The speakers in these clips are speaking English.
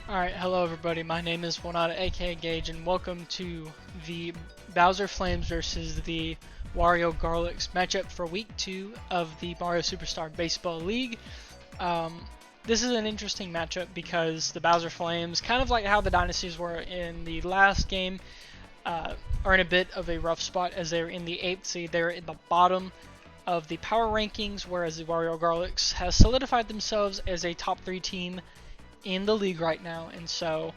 Alright, hello everybody, my name is Winata aka Gage, and welcome to the Bowser Flames versus the Wario Garlics matchup for week 2 of the Mario Superstar Baseball League. This is an interesting matchup because the Bowser Flames, kind of like how the Dynasties were in the last game, are in a bit of a rough spot as they're in the 8th seed. They're in the bottom of the power rankings, whereas the Wario Garlics has solidified themselves as a top 3 team in the league right now, and so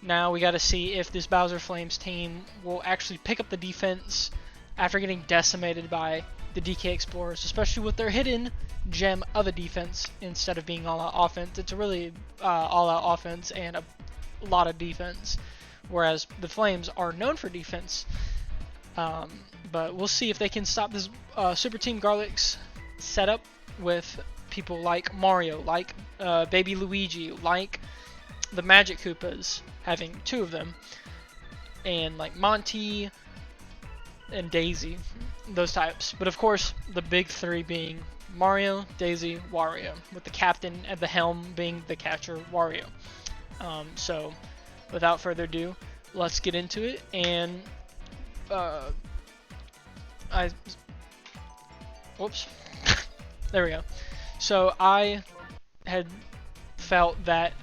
now we got to see if this Bowser Flames team will actually pick up the defense after getting decimated by the DK Explorers, especially with their hidden gem of a defense instead of being all-out offense. It's a really all-out offense and a lot of defense, whereas the Flames are known for defense. But we'll see if they can stop this Super Team Garlics setup with people like Mario, like Baby Luigi, like the Magic Koopas, having 2 of them, and like Monty and Daisy, those types. But of course, the big 3 being Mario, Daisy, Wario, with the captain at the helm being the catcher, Wario. So, without further ado, let's get into it. And whoops, there we go. So I had felt that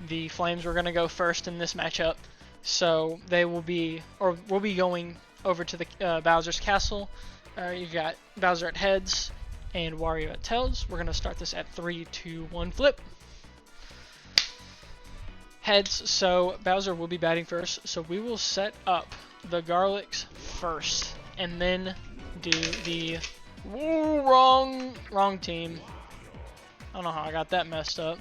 the Flames were going to go first in this matchup, so they will be, or we'll be going over to the Bowser's Castle. You've got Bowser at heads and Wario at tails. We're going to start this at 3, 2, 1, flip. Heads, so Bowser will be batting first, so we will set up the Garlics first, and then do the wrong team. I don't know how I got that messed up.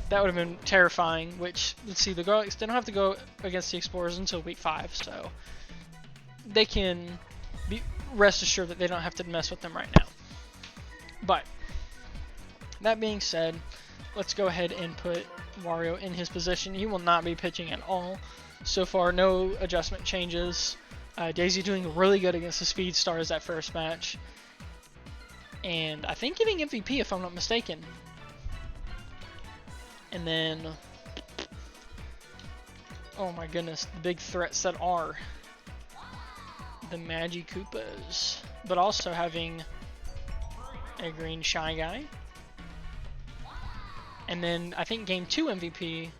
That would have been terrifying, which, let's see, the Garlics, they don't have to go against the Explorers until week 5, so they can be rest assured that they don't have to mess with them right now. But, that being said, let's go ahead and put Wario in his position. He will not be pitching at all. So far, no adjustment changes. Daisy doing really good against the Speed Stars that first match. And I think getting MVP if I'm not mistaken. And then, oh my goodness, the big threats that are the Magic Koopas, but also having a green Shy Guy. And then I think game 2 MVP,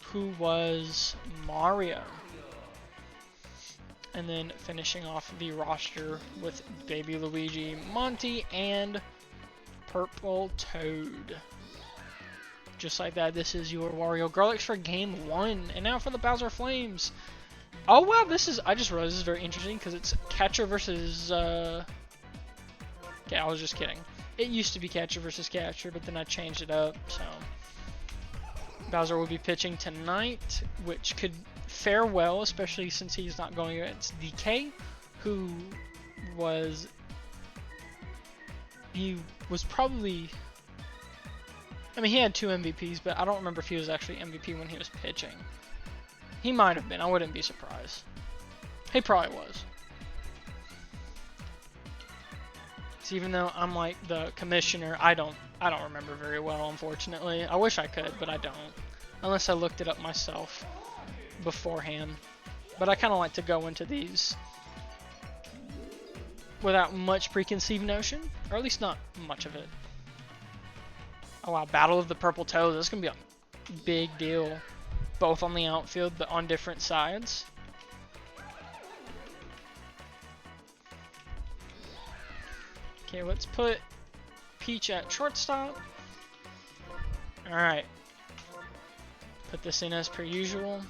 who was Mario. And then finishing off the roster with Baby Luigi, Monty, and Purple Toad. Just like that, this is your Wario Garlics for game 1. And now for the Bowser Flames. Oh wow, this is, I just realized this is very interesting because it's catcher versus, okay, I was just kidding. It used to be catcher versus catcher, but then I changed it up, so. Bowser will be pitching tonight, which could fare well, especially since he's not going against DK, who was, probably, I mean, he had 2 MVPs, but I don't remember if he was actually MVP when he was pitching. He might have been, I wouldn't be surprised. He probably was. So even though I'm like the commissioner, I don't remember very well, unfortunately. I wish I could, but I don't. Unless I looked it up myself beforehand. But I kind of like to go into these without much preconceived notion, or at least not much of it. Oh wow, Battle of the Purple Toads. That's going to be a big deal. Both on the outfield, but on different sides. Okay, let's put Peach at shortstop. Alright. Put this in as per usual.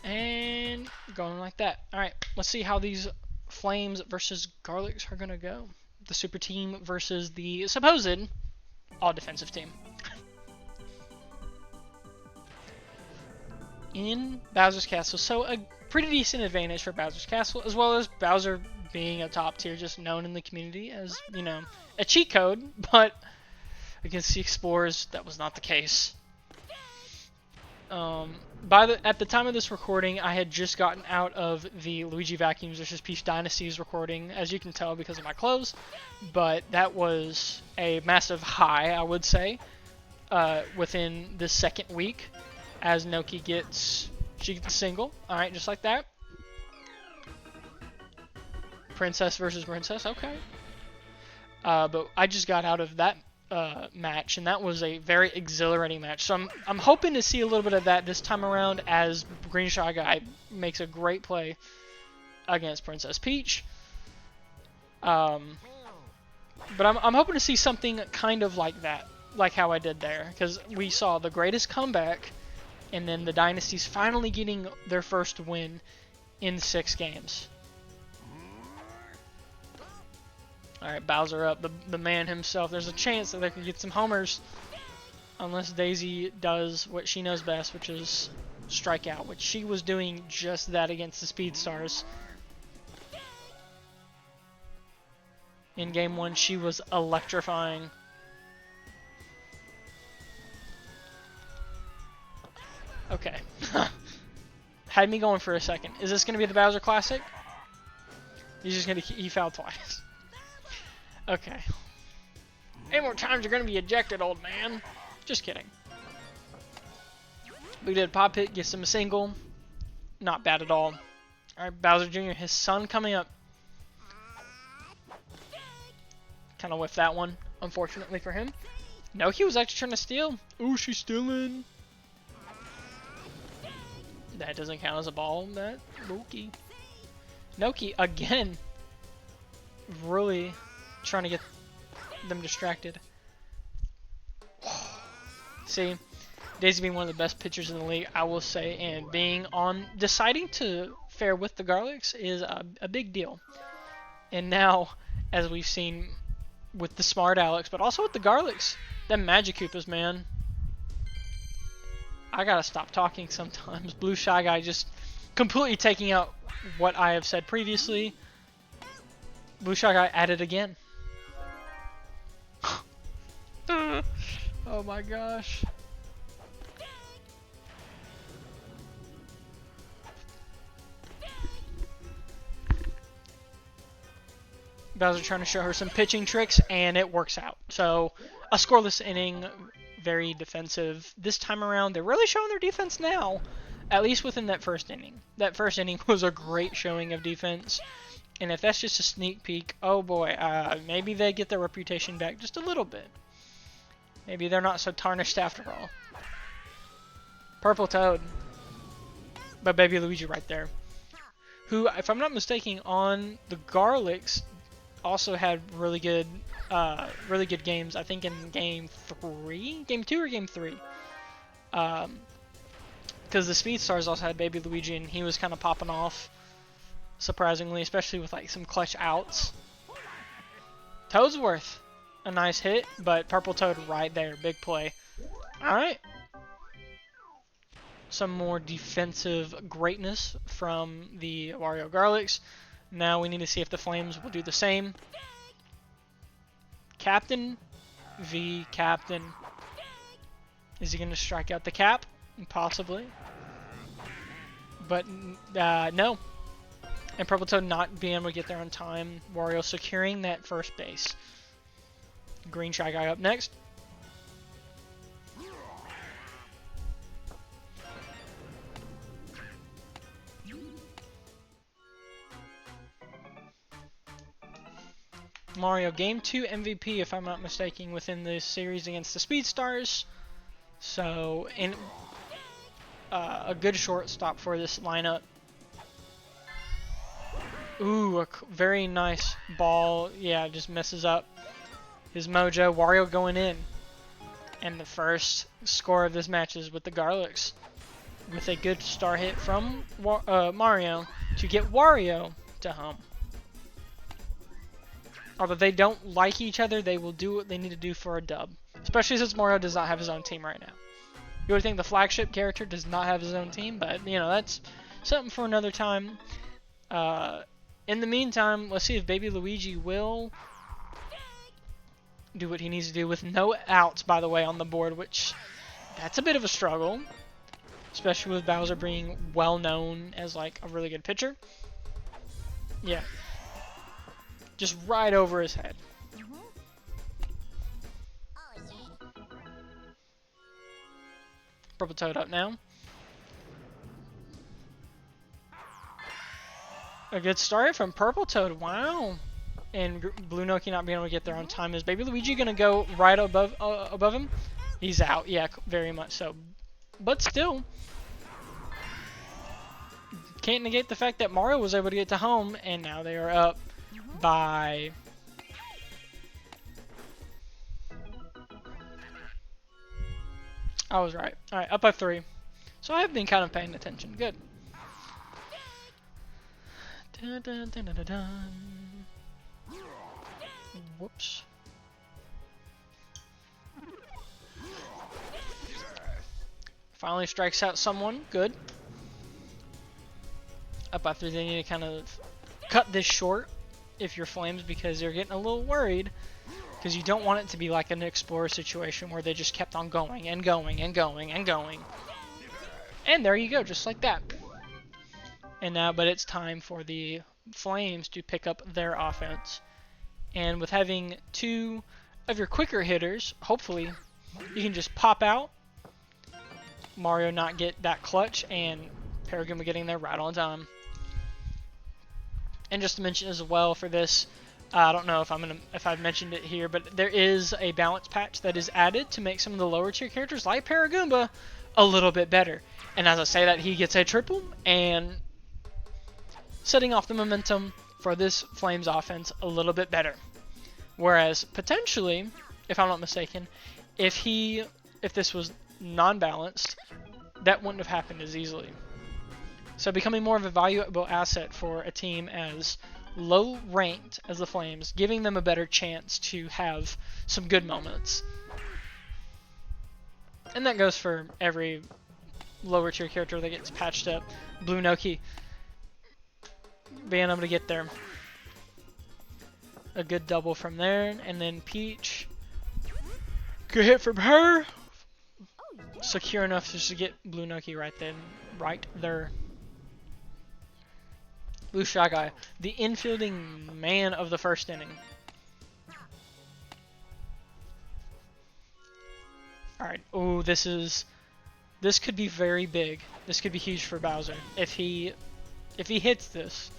And going like that. Alright, let's see how these Flames versus Garlics are going to go. The Super Team versus the supposed all-defensive team. In Bowser's Castle, so a pretty decent advantage for Bowser's Castle, as well as Bowser being a top tier, just known in the community as, you know, a cheat code, but against the Explorers, that was not the case. at the time of this recording, I had just gotten out of the Luigi Vacuums vs. Peach Dynasties recording, as you can tell because of my clothes. But that was a massive high, I would say, within the second week, as Noki gets a single. All right, just like that. Princess versus Princess, okay. But I just got out of that match, and that was a very exhilarating match. So I'm hoping to see a little bit of that this time around, as Green Shy Guy makes a great play against Princess Peach. But I'm hoping to see something kind of like that, like how I did there, because we saw the greatest comeback, and then the Dynasties finally getting their first win in 6 games. Alright, Bowser up, the man himself. There's a chance that they could get some homers, unless Daisy does what she knows best, which is strike out, which she was doing just that against the Speed Stars. In Game 1, she was electrifying. Okay. Had me going for a second. Is this going to be the Bowser Classic? He fouled twice. Okay. 8 more times you're going to be ejected, old man. Just kidding. We did pop hit, gets him a single. Not bad at all. Alright, Bowser Jr., his son coming up. Kind of whiffed that one, unfortunately for him. No, he was actually trying to steal. Ooh, she's stealing. That doesn't count as a ball. That Loki. Noki again. Really trying to get them distracted. See, Daisy being one of the best pitchers in the league, I will say, and deciding to fare with the Garlics is a big deal. And now, as we've seen with the Smart Alex, but also with the Garlics, them Magikoopas, man. I gotta stop talking sometimes. Blue Shy Guy just completely taking out what I have said previously. Blue Shy Guy at it again. Oh my gosh. Bowser trying to show her some pitching tricks, and it works out. So, a scoreless inning, very defensive. This time around, they're really showing their defense now, at least within that first inning. That first inning was a great showing of defense. And if that's just a sneak peek, oh boy, maybe they get their reputation back just a little bit. Maybe they're not so tarnished after all. Purple Toad. But Baby Luigi right there. Who, if I'm not mistaken, on the Garlics also had really good games. I think in Game 2 or Game 3. Because the Speed Stars also had Baby Luigi, and he was kind of popping off. Surprisingly, especially with like some clutch outs. Toadsworth, a nice hit, but Purple Toad right there, big play. Alright. Some more defensive greatness from the Wario Garlics. Now we need to see if the Flames will do the same. Captain v. Captain. Is he going to strike out the cap? Possibly. But no. And Purple Toad not being able to get there on time. Wario securing that first base. Green Shy Guy up next. Mario Game 2 MVP, if I'm not mistaken, within the series against the Speed Stars. So, a good shortstop for this lineup. Ooh, a very nice ball. Yeah, just messes up his mojo. Wario going in. And the first score of this match is with the Garlics. With a good star hit from Mario to get Wario to home. Although they don't like each other, they will do what they need to do for a dub. Especially since Mario does not have his own team right now. You would think the flagship character does not have his own team, but, you know, that's something for another time. In the meantime, let's see if Baby Luigi will do what he needs to do with no outs, by the way, on the board, which that's a bit of a struggle. especially with Bowser being well known as like a really good pitcher. Yeah. Just right over his head. Purple Toad up now. A good start from Purple Toad. Wow. And Blue Noki not being able to get there on time. Is Baby Luigi gonna go right above him? He's out. Yeah, very much so. But still, can't negate the fact that Mario was able to get to home, and now they are up by. I was right. All right, up by 3. So I've been kind of paying attention. Good. Dun, dun, dun, dun, dun, dun. Whoops. Finally strikes out someone. Good. Up by 3, they need to kind of cut this short if you're Flames, because they're getting a little worried. Because you don't want it to be like an Explorer situation where they just kept on going and going and going and going. And there you go, just like that. And now, but it's time for the Flames to pick up their offense. And with having 2 of your quicker hitters, hopefully you can just pop out, Mario not get that clutch, and Paragoomba getting there right on time. And just to mention as well for this, I don't know if I've mentioned it here, but there is a balance patch that is added to make some of the lower tier characters like Paragoomba a little bit better. And as I say that, he gets a triple, and setting off the momentum for this Flames offense a little bit better. Whereas potentially, if I'm not mistaken, if this was non-balanced, that wouldn't have happened as easily. So becoming more of a valuable asset for a team as low ranked as the Flames, giving them a better chance to have some good moments. And that goes for every lower tier character that gets patched up. Blue Noki being able to get there. A good double from there, and then Peach. Good hit from her. Secure enough just to get Blue Noki right there. Blue Shy Guy, the infielding man of the first inning. Alright, oh, this could be very big. This could be huge for Bowser if he hits this.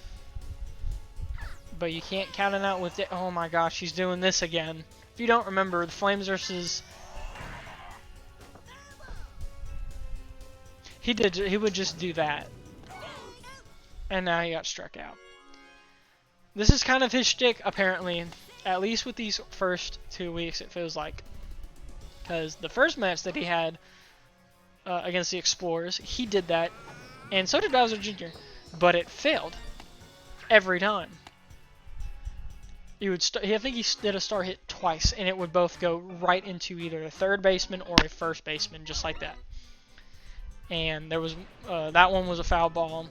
But you can't count it out with it. Oh my gosh, he's doing this again. If you don't remember, the Flames versus... He would just do that. And now he got struck out. This is kind of his shtick, apparently. At least with these first 2 weeks, it feels like. Because the first match that he had against the Explorers, he did that. And so did Bowser Jr. But it failed. Every time. I think he did a star hit twice, and it would both go right into either a third baseman or a first baseman, just like that. And there was that one was a foul ball.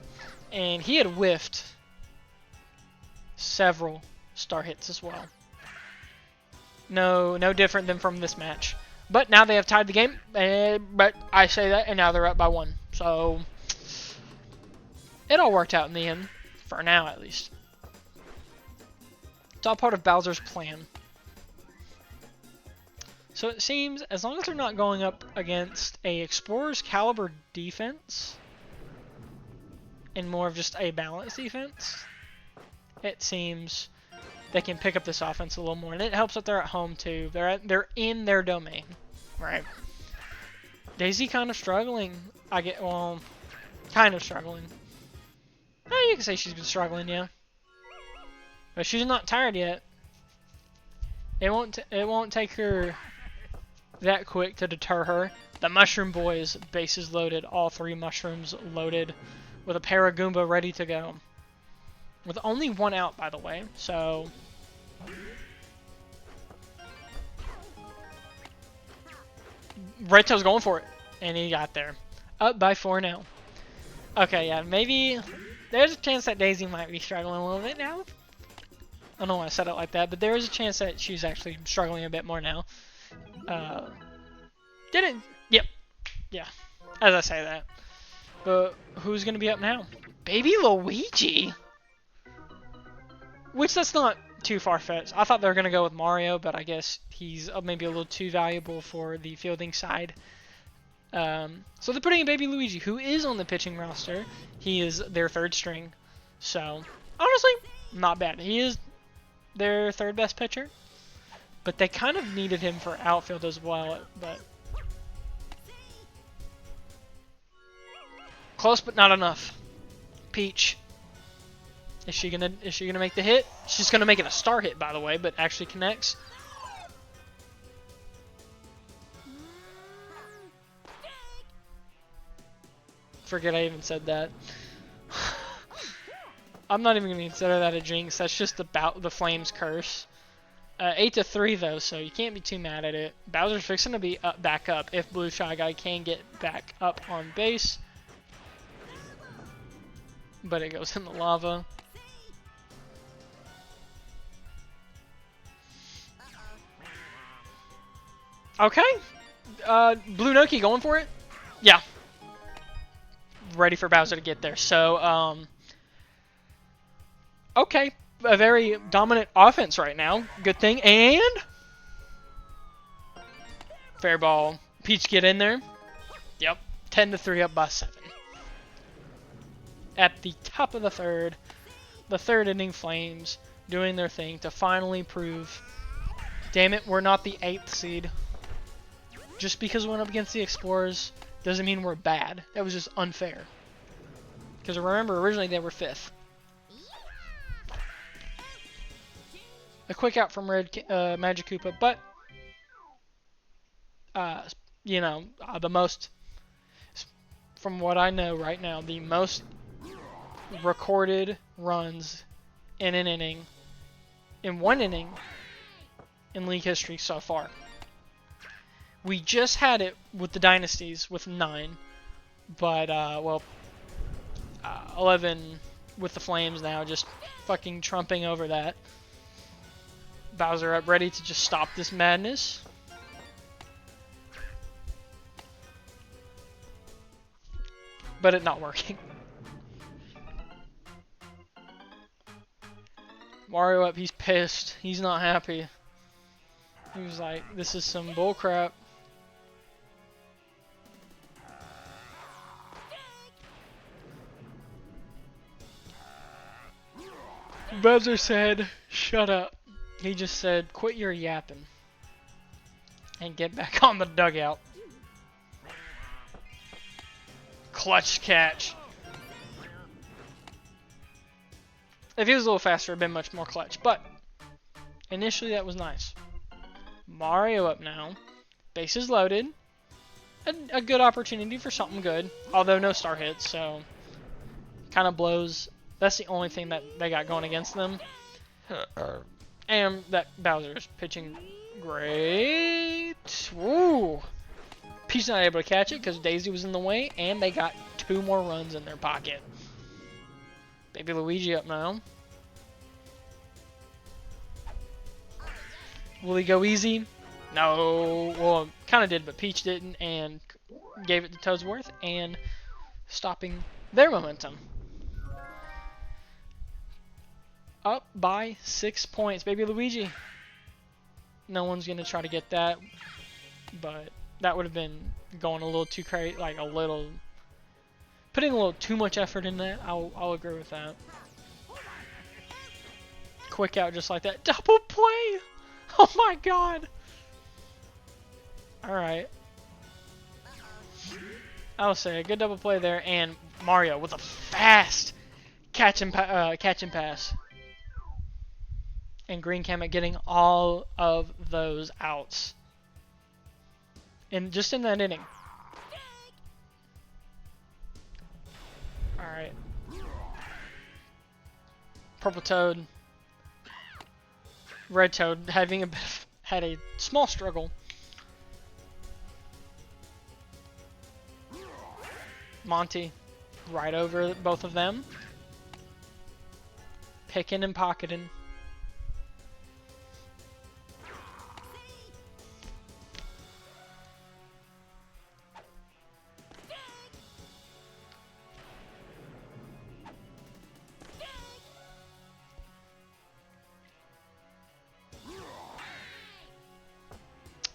And he had whiffed several star hits as well. No different than from this match. But now they have tied the game. But I say that, and now they're up by 1. So it all worked out in the end, for now at least. It's all part of Bowser's plan. So it seems, as long as they're not going up against a Explorer's caliber defense, and more of just a balanced defense, it seems they can pick up this offense a little more. And it helps that they're at home too. They're in their domain, right? Daisy kind of struggling. Kind of struggling. You can say she's been struggling, yeah. But she's not tired yet. It won't take her that quick to deter her. The Mushroom Boys, bases loaded, all 3 mushrooms loaded, with a Paragoomba ready to go. With only 1 out, by the way, so... Red Tail's going for it, and he got there. Up by 4 now. Okay, yeah, maybe... There's a chance that Daisy might be struggling a little bit now. I don't know why I said it like that, but there is a chance that she's actually struggling a bit more now. Yep. Yeah, as I say that. But who's going to be up now? Baby Luigi? Which, that's not too far-fetched. I thought they were going to go with Mario, but I guess he's maybe a little too valuable for the fielding side. So they're putting in Baby Luigi, who is on the pitching roster. He is their third string. So, honestly, not bad. He is their third best pitcher. But they kind of needed him for outfield as well. But close, but not enough. Peach. Is she gonna make the hit? She's gonna make it a star hit, by the way, but actually connects. Forget I even said that. I'm not even gonna consider that a jinx. That's just about the Flames curse. 8-3 though, so you can't be too mad at it. Bowser's fixing to be back up if Blue Shy Guy can get back up on base. But it goes in the lava. Okay. Blue Noki going for it? Yeah. Ready for Bowser to get there. So, okay. A very dominant offense right now. Good thing. And fair ball. Peach get in there. Yep. 10-3 up by 7. At the top of the third inning, Flames doing their thing to finally prove, damn it, we're not the 8th seed. Just because we went up against the Explorers doesn't mean we're bad. That was just unfair. Because remember, originally they were 5th. A quick out from Red Magic Koopa, but you know, the most, from what I know right now, the most recorded runs in an inning, in one inning, in league history so far. We just had it with the Dynasties with 9, but 11 with the Flames now, just fucking trumping over that. Bowser up ready to just stop this madness. But it not working. Mario up, he's pissed. He's not happy. He was like, this is some bullcrap. Bowser said, shut up. He just said, quit your yapping. And get back on the dugout. Clutch catch. If he was a little faster, it would have been much more clutch. But initially, that was nice. Mario up now. Bases loaded. A good opportunity for something good. Although no star hits, so kind of blows. That's the only thing that they got going against them. And that Bowser's pitching great. Woo! Peach's not able to catch it because Daisy was in the way, and they got 2 more runs in their pocket. Baby Luigi up now. Will he go easy? No. Well, kind of did, but Peach didn't, and gave it to Toadsworth, and stopping their momentum. Up by 6 points. Baby Luigi. No one's going to try to get that, but that would have been going a little too crazy, like a little, putting a little too much effort in that. I'll agree with that. Quick out just like that. Double play! Oh my god! Alright. I'll say a good double play there, and Mario with a fast catch and pass. And Green Kamek getting all of those outs. And just in that inning. Alright. Purple Toad. Red Toad having had a small struggle. Monty right over both of them. Picking and pocketing.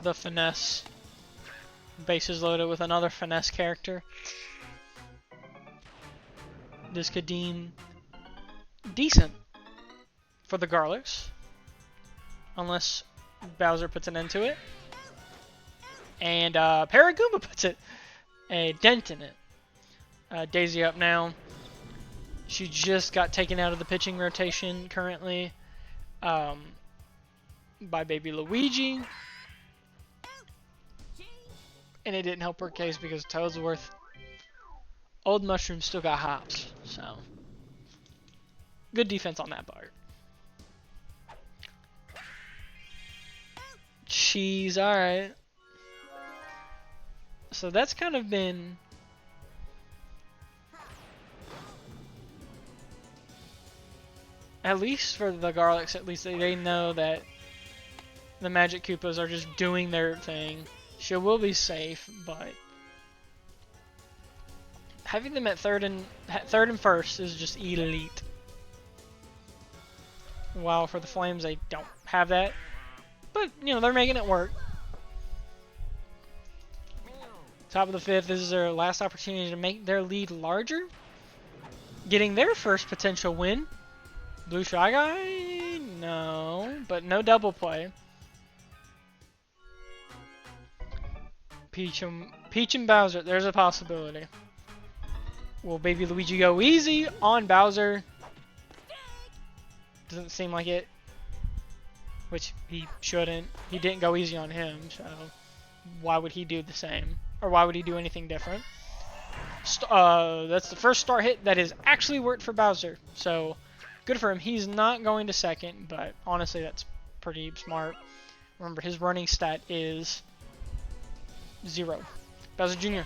the finesse. Bases loaded with another finesse character. This could deem decent for the Garlics. Unless Bowser puts an end to it. And Paragoomba puts a dent in it. Daisy up now. She just got taken out of the pitching rotation currently by baby Luigi. And it didn't help her case because Toadsworth, Old Mushroom still got hops. So, good defense on that part. She's alright. So that's kind of been... At least for the Garlics, at least they know that the Magic Koopas are just doing their thing. She will be safe, but having them at third and first is just elite. While for the Flames, they don't have that, but you know they're making it work. Top of the fifth. This is their last opportunity to make their lead larger, getting their first potential win. Blue Shy Guy? No, but no double play. Peach and Bowser, there's a possibility. Will baby Luigi go easy on Bowser? Doesn't seem like it. Which he shouldn't. He didn't go easy on him, so why would he do the same? Or why would he do anything different? That's the first start hit that has actually worked for Bowser. So, good for him. He's not going to second, but honestly that's pretty smart. Remember, his running stat is 0. Bowser Jr.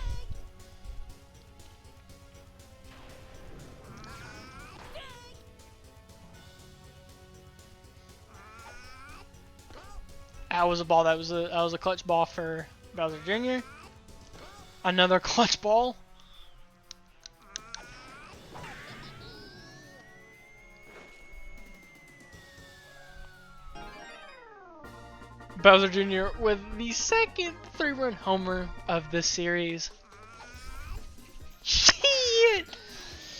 That was a ball. That was a clutch ball for Bowser Jr. Another clutch ball. Bowser Jr. with the second 3-run homer of this series. Shit!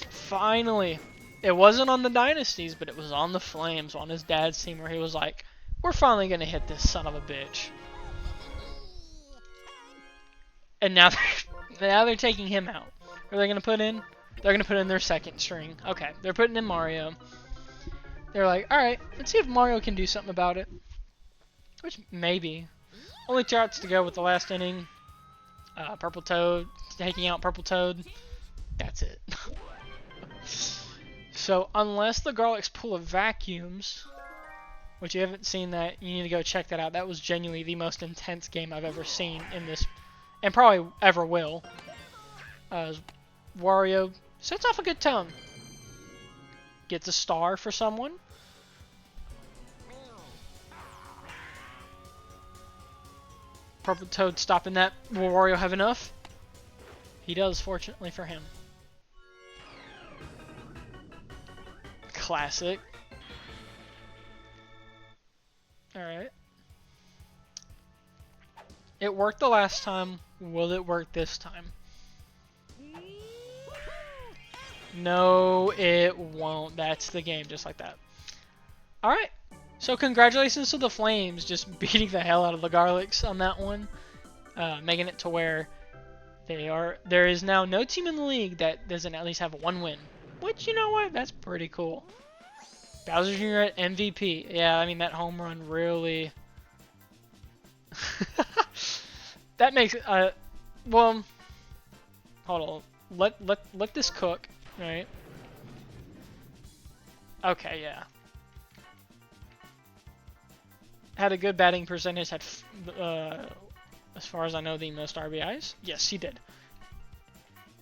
Finally. It wasn't on the Dynasties, but it was on the Flames, on his dad's team, where he was like, we're finally going to hit this son of a bitch. And now they're taking him out. What are they going to put in? They're going to put in their second string. Okay, they're putting in Mario. They're like, alright, let's see if Mario can do something about it. Which, maybe. Only 2 outs to go with the last inning. Purple Toad, taking out Purple Toad. That's it. So, unless the Garlics pull a vacuums, which you haven't seen that, you need to go check that out. That was genuinely the most intense game I've ever seen in this, and probably ever will. Wario sets off a good tone. Gets a star for someone. Purple Toad stopping that. Will Wario have enough? He does, fortunately for him. Classic. Alright. It worked the last time. Will it work this time? No, it won't. That's the game, just like that. Alright. So congratulations to the Flames, just beating the hell out of the Garlics on that one. Making it to where there is now no team in the league that doesn't at least have 1 win. Which, you know what? That's pretty cool. Bowser Jr. at MVP. Yeah, I mean, that home run really... that makes... well... Hold on. Let this cook, right? Okay, yeah. Had a good batting percentage, had, as far as I know, the most RBIs. Yes, he did.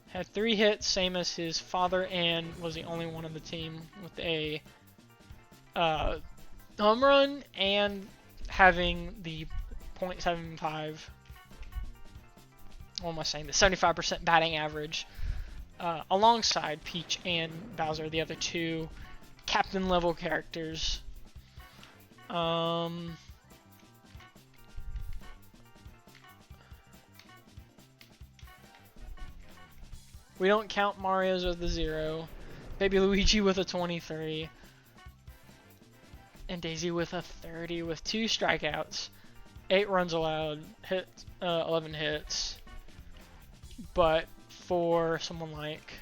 Had 3 hits, same as his father, and was the only one on the team with a home run and having the .75. What am I saying? The 75% batting average, alongside Peach and Bowser, the other 2 captain level characters. We don't count Mario's with a 0. Baby Luigi with a 23. And Daisy with a 30 with 2 strikeouts. 8 runs allowed. 11 hits. But for someone like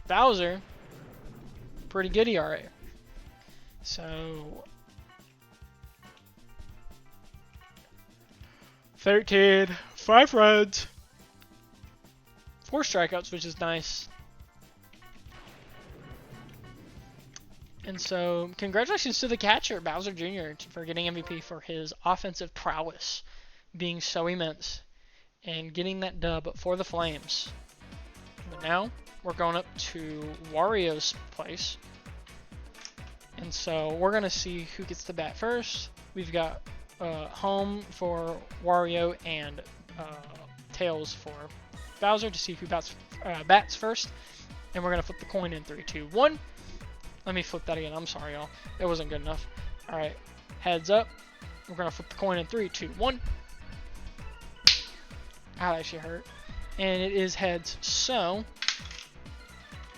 Bowser, pretty good ERA. So 13, 5 runs, 4 strikeouts, which is nice. And so, congratulations to the catcher, Bowser Jr., for getting MVP for his offensive prowess being so immense and getting that dub for the Flames. But now, we're going up to Wario's place. And so, we're going to see who gets the bat first. We've got home for Wario and tails for Bowser to see who bats first. And we're going to flip the coin in 3, 2, 1. Let me flip that again. I'm sorry, y'all. That wasn't good enough. Alright. Heads up. We're going to flip the coin in 3, 2, 1. Ow, that actually hurt. And it is heads. So,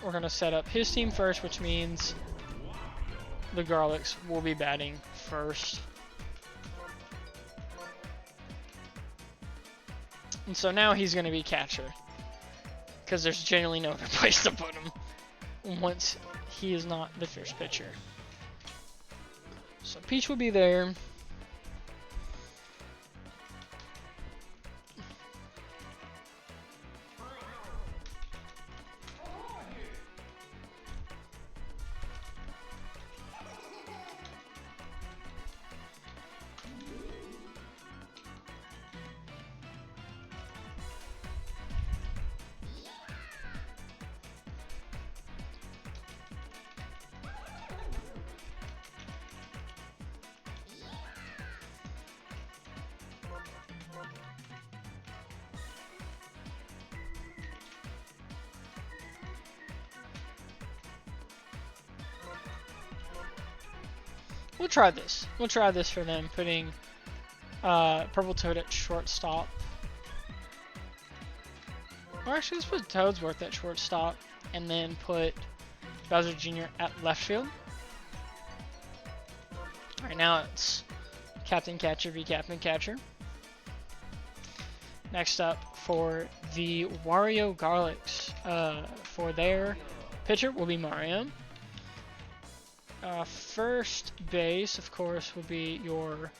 we're going to set up his team first, which means the Garlics will be batting first. And so now he's going to be catcher. Because there's generally no other place to put him once he is not the first pitcher. So Peach will be there. We'll try this. We'll try this for them, putting Purple Toad at shortstop. Or actually, let's put Toadsworth at shortstop, and then put Bowser Jr. at left field. Alright, now it's Captain Catcher v Captain Catcher. Next up, for the Wario Garlics, for their pitcher will be Mario. First base, of course, will be your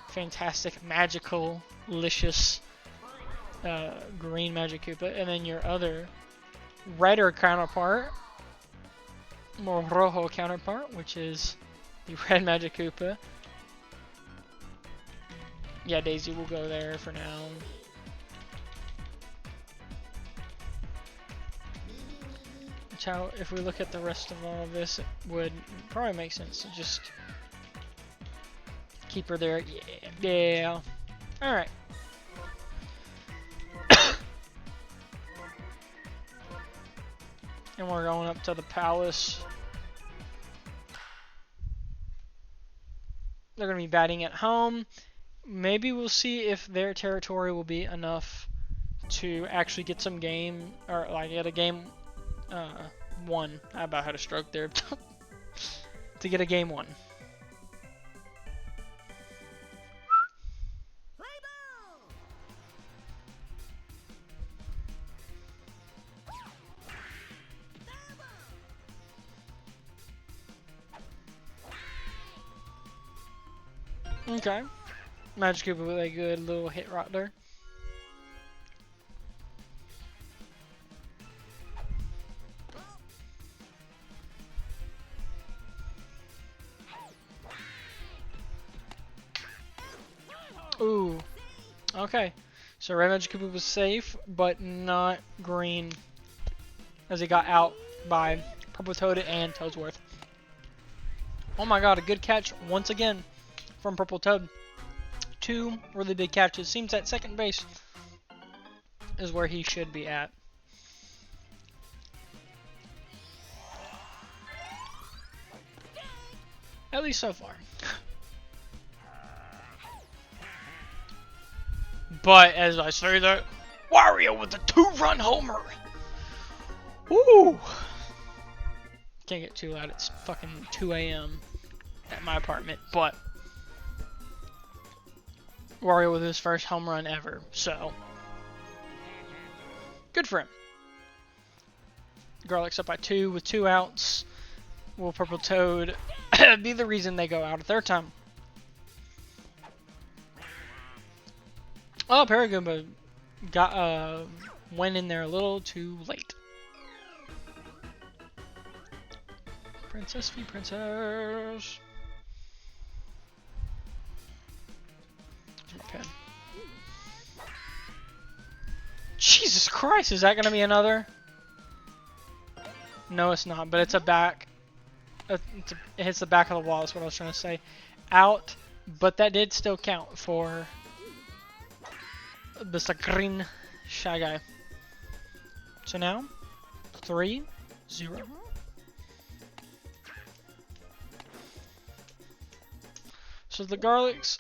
fantastic, magical, licious green Magic Koopa, and then your other redder counterpart, more rojo counterpart, which is the red Magic Koopa. Yeah, Daisy will go there for now. How, if we look at the rest of all of this, it would probably make sense to just keep her there. Yeah. Alright. And we're going up to the palace. They're going to be batting at home. Maybe we'll see if their territory will be enough to actually get some game, or like get a game one. I about had a stroke there. To get a game one. Okay. Magic Koopa with a good little hit right there. Ooh. Okay. So Red Magic Koopa was safe, but not green, as he got out by Purple Toad and Toadsworth. Oh my god, a good catch once again from Purple Toad. Two really big catches. Seems that second base is where he should be at. At least so far. But as I say that, Wario with a 2-run homer. Ooh! Can't get too loud. It's fucking 2 a.m. at my apartment, but Wario with his first home run ever, so good for him. Garlic's up by 2 with 2 outs. Will Purple Toad be the reason they go out a third time? Oh, Paragoomba went in there a little too late. Princess v Princess. Okay. Jesus Christ, is that gonna be another? No, it's not, but it's a back. It hits the back of the wall, is what I was trying to say. Out, but that did still count for the green Shy Guy. So now, 3-0. So the Garlics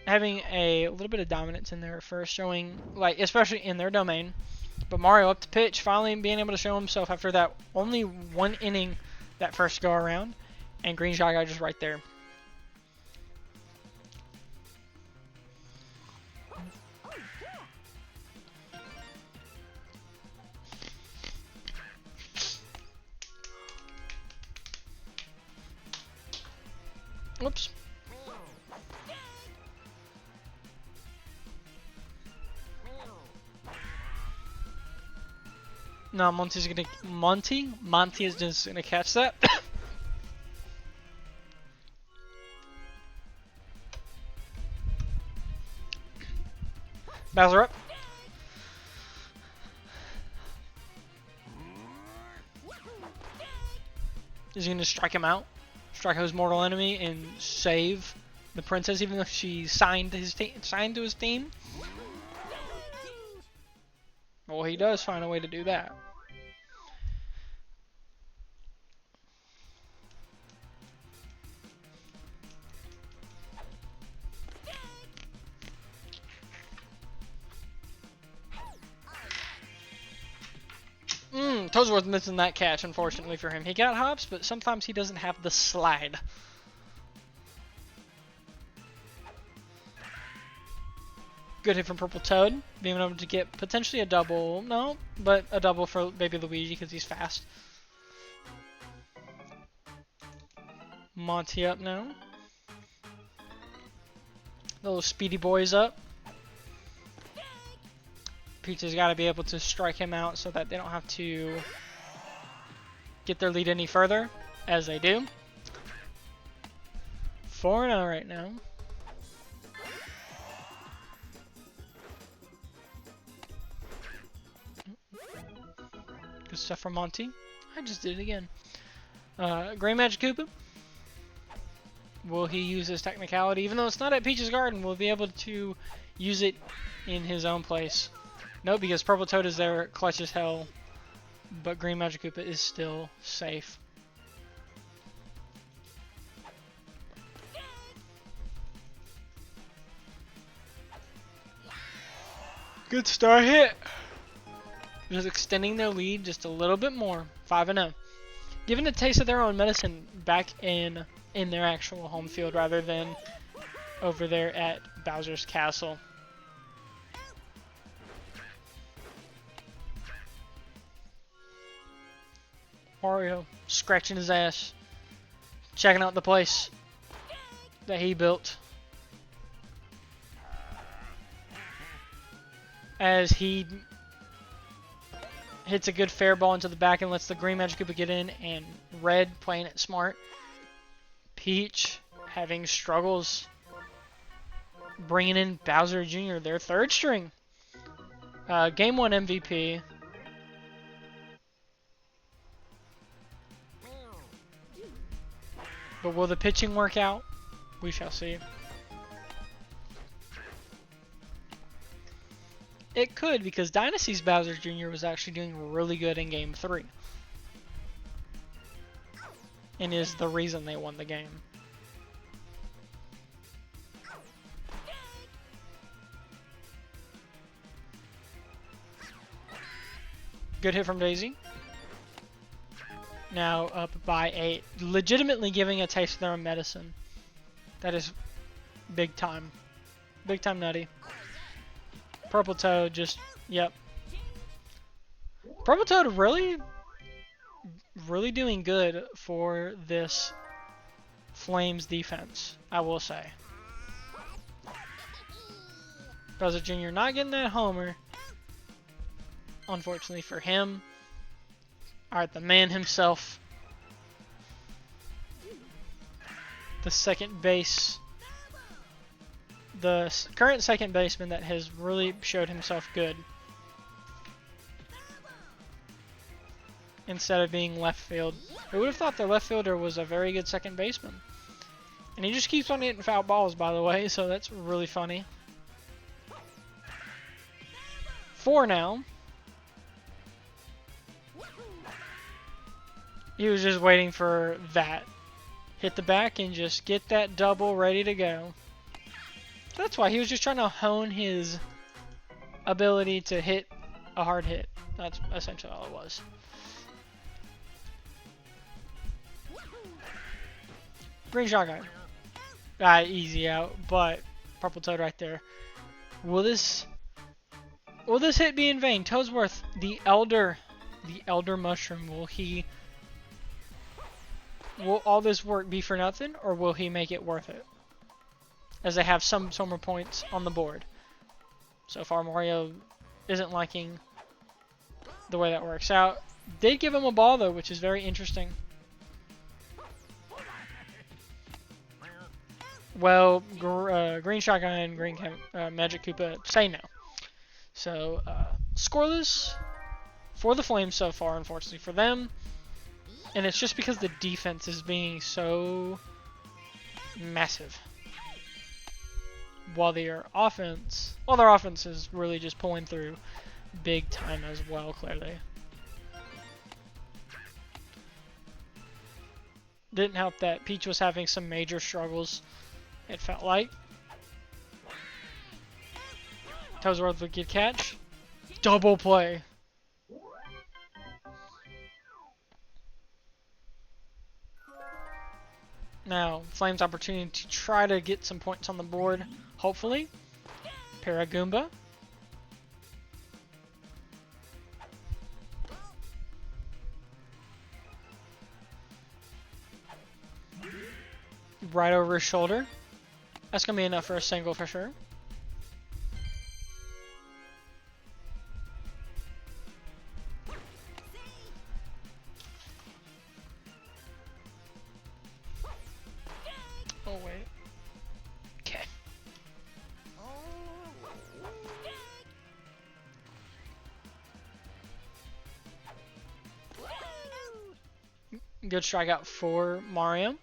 having a little bit of dominance in there at first, showing, like, especially in their domain. But Mario up to pitch, finally being able to show himself after that only 1 inning that first go around. And Green Shy Guy just right there. Oops. No, Monty is just gonna catch that. Bowser up. Is he gonna strike him out? Strike out his mortal enemy and save the princess, even though she signed to his team? Well, he does find a way to do that. Toadsworth missing that catch, unfortunately for him. He got hops, but sometimes he doesn't have the slide. Good hit from Purple Toad, being able to get potentially a double. No, but a double for Baby Luigi because he's fast. Monty up now. The little speedy boy's up. Peach's got to be able to strike him out so that they don't have to get their lead any further, as they do. 4-0 right now. Good stuff from Monty. I just did it again. Green Magic Koopa. Will he use his technicality? Even though it's not at Peach's Garden, will he be able to use it in his own place? No, because Purple Toad is there, clutch as hell, but Green Magic Koopa is still safe. Good start hit. Just extending their lead just a little bit more. 5-0. Giving a taste of their own medicine back in their actual home field rather than over there at Bowser's Castle. Mario scratching his ass, checking out the place that he built. As he hits a good fair ball into the back and lets the Green Magic Koopa get in, and Red playing it smart. Peach having struggles bringing in Bowser Jr., their third string. Game 1 MVP. But will the pitching work out? We shall see. It could, because Dynasty's Bowser Jr. was actually doing really good in Game 3. And is the reason they won the game. Good hit from Daisy. Now up by 8. Legitimately giving a taste of their own medicine. That is big time. Big time nutty. Purple Toad just, yep. Purple Toad really doing good for this Flames defense, I will say. Bowser Jr. not getting that homer. Unfortunately for him. Alright, the man himself. The second base. The current second baseman that has really showed himself good. Instead of being left field. Who would have thought the left fielder was a very good second baseman? And he just keeps on hitting foul balls, by the way, so that's really funny. 4 now. He was just waiting for that. Hit the back and just get that double ready to go. So that's why he was just trying to hone his ability to hit a hard hit. That's essentially all it was. Green shotgun. Easy out, but Purple Toad right there. Will this hit be in vain? Toadsworth, the elder mushroom, will all this work be for nothing, or will he make it worth it? As they have some more points on the board. So far, Mario isn't liking the way that works out. Did give him a ball, though, which is very interesting. Well, Green Shotgun and Green Magic Koopa say no. So, scoreless for the Flames so far, unfortunately for them. And it's just because the defense is being so massive. While their offense is really just pulling through big time as well, clearly. Didn't help that Peach was having some major struggles, it felt like. Toadsworth with a good catch. Double play. Now, Flames' opportunity to try to get some points on the board, hopefully. Paragoomba. Right over his shoulder. That's going to be enough for a single for sure. Oh, wait. Okay. Good strikeout for Mario.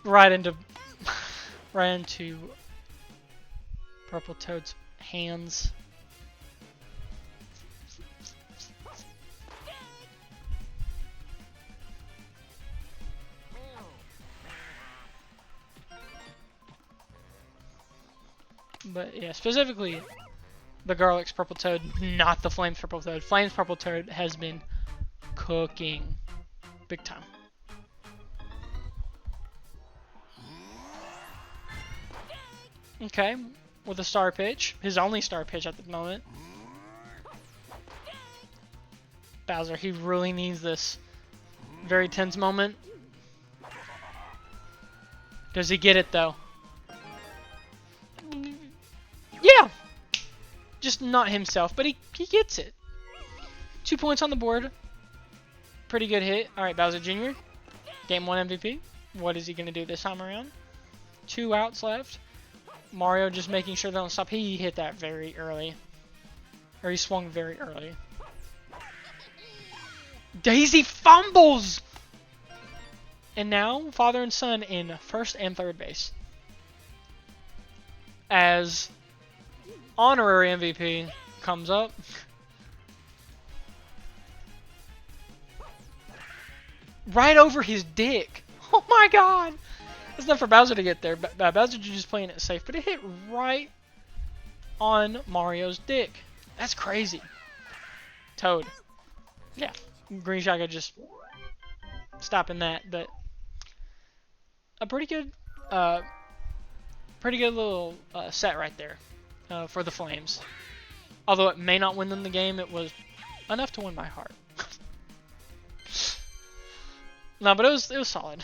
Right into Purple Toad's hands. But yeah, specifically the Garlic's Purple Toad, not the Flames Purple Toad. Flames Purple Toad has been cooking big time. Okay, with a star pitch, his only star pitch at the moment. Bowser, he really needs this very tense moment. Does he get it though? Yeah! Just not himself, but he gets it. 2 points on the board. Pretty good hit. Alright, Bowser Jr. Game 1 MVP. What is he going to do this time around? 2 outs left. Mario just making sure they don't stop. He hit that very early. Or he swung very early. Daisy fumbles! And now, father and son in first and third base. As honorary MVP comes up. Right over his dick. Oh my god! It's enough for Bowser to get there. Bowser just playing it safe, but it hit right on Mario's dick. That's crazy. Toad. Yeah. Green Shotgun just stopping that, but a uh, pretty good little set right there for the Flames. Although it may not win them the game, it was enough to win my heart. No, but it was solid.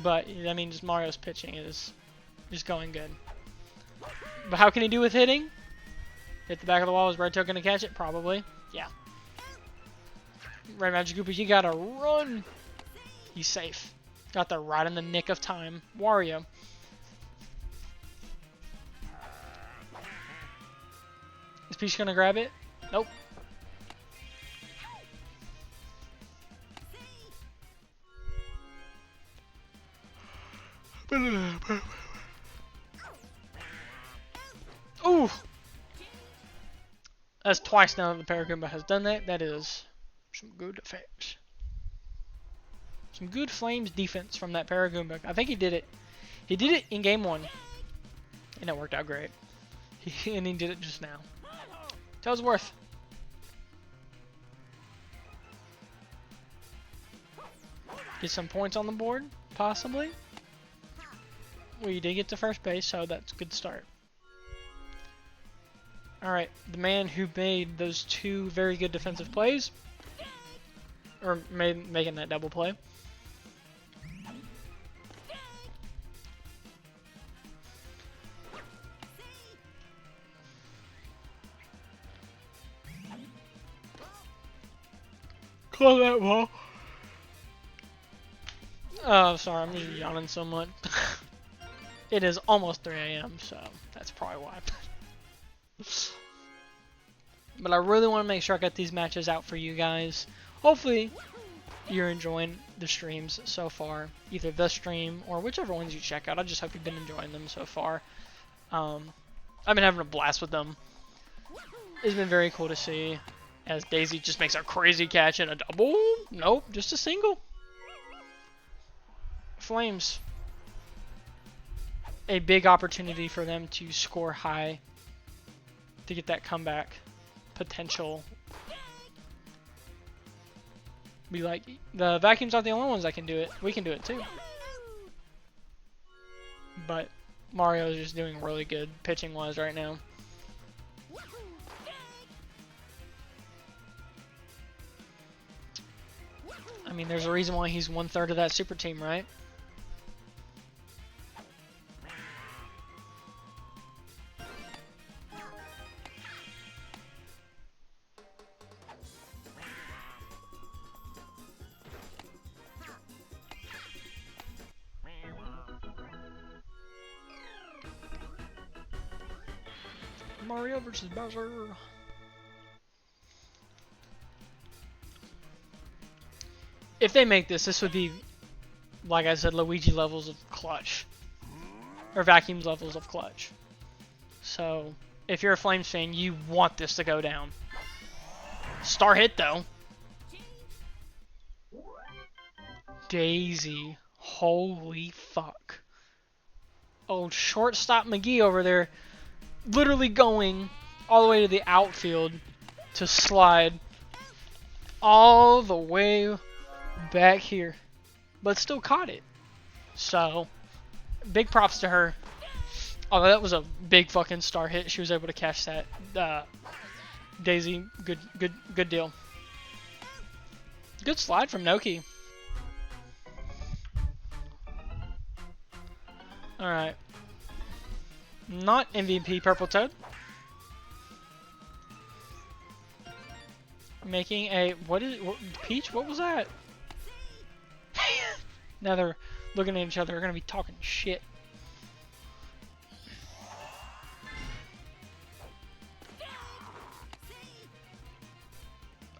But I mean, just Mario's pitching is just going good. But how can he do with hitting? Hit the back of the wall. Is Red Toad gonna catch it? Probably. Yeah. Red Magic Koopa, you gotta run. He's safe. Got there right in the nick of time. Wario. Is Peach gonna grab it? Nope. Ooh! That's twice now that the Paragoomba has done that. That is some good effects. Some good Flames defense from that Paragoomba. I think he did it. He did it in game 1. And it worked out great. And he did it just now. Toad's worth. Get some points on the board, possibly. Well, you did get to first base, so that's a good start. Alright, the man who made those 2 very good defensive plays, or making that double play. Call that ball. Oh, sorry, I'm just yawning so much. It is almost 3 a.m., so that's probably why. But I really want to make sure I get these matches out for you guys. Hopefully, you're enjoying the streams so far. Either the stream or whichever ones you check out. I just hope you've been enjoying them so far. I've been having a blast with them. It's been very cool to see. As Daisy just makes a crazy catch and a double. Nope, just a single. Flames. A big opportunity for them to score high to get that comeback potential. Be like, the Vacuums aren't the only ones that can do it. We can do it too. But Mario is just doing really good pitching wise right now. I mean, there's a reason why he's 1/3 of that super team, right? Mario versus Bowser. If they make this, this would be, like I said, Luigi levels of clutch. Or Vacuum's levels of clutch. So, if you're a Flames fan, you want this to go down. Star hit, though. Daisy. Holy fuck. Old shortstop McGee over there. Literally going all the way to the outfield to slide all the way back here, but still caught it. So, big props to her. Oh, that was a big fucking star hit. She was able to catch that. Daisy, good deal. Good slide from Noki. All right. Not MVP Purple Toad. Making a Peach? What was that? Now they're looking at each other. They're gonna be talking shit.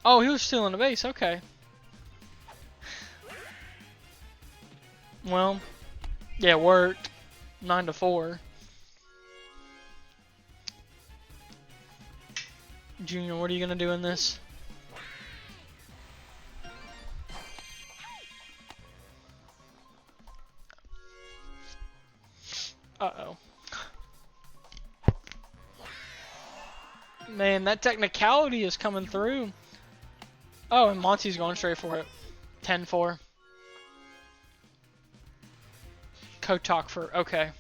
Oh, he was stealing the base. Okay. Well, yeah, it worked. 9-4. Junior, what are you gonna do in this? Uh-oh. Man, that technicality is coming through. Oh, and Monty's going straight for it. 10-4. Kotak for, okay.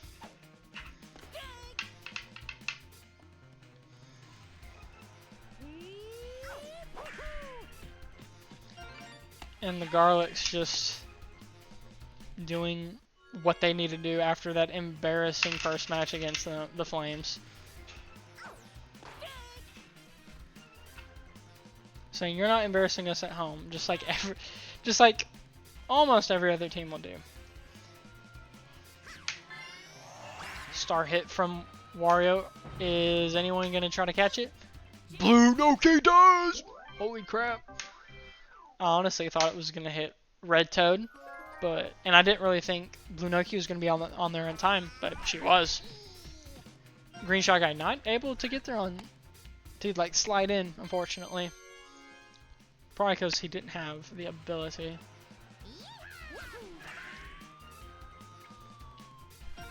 And the Garlics just doing what they need to do after that embarrassing first match against the Flames. Saying you're not embarrassing us at home, just like almost every other team will do. Star hit from Wario. Is anyone gonna try to catch it? Blue Noki does! Holy crap. I honestly thought it was gonna hit Red Toad, and I didn't really think Blue Noki was gonna be on there in time, but she was. Green Shot Guy not able to get there to like slide in, unfortunately. Probably because he didn't have the ability.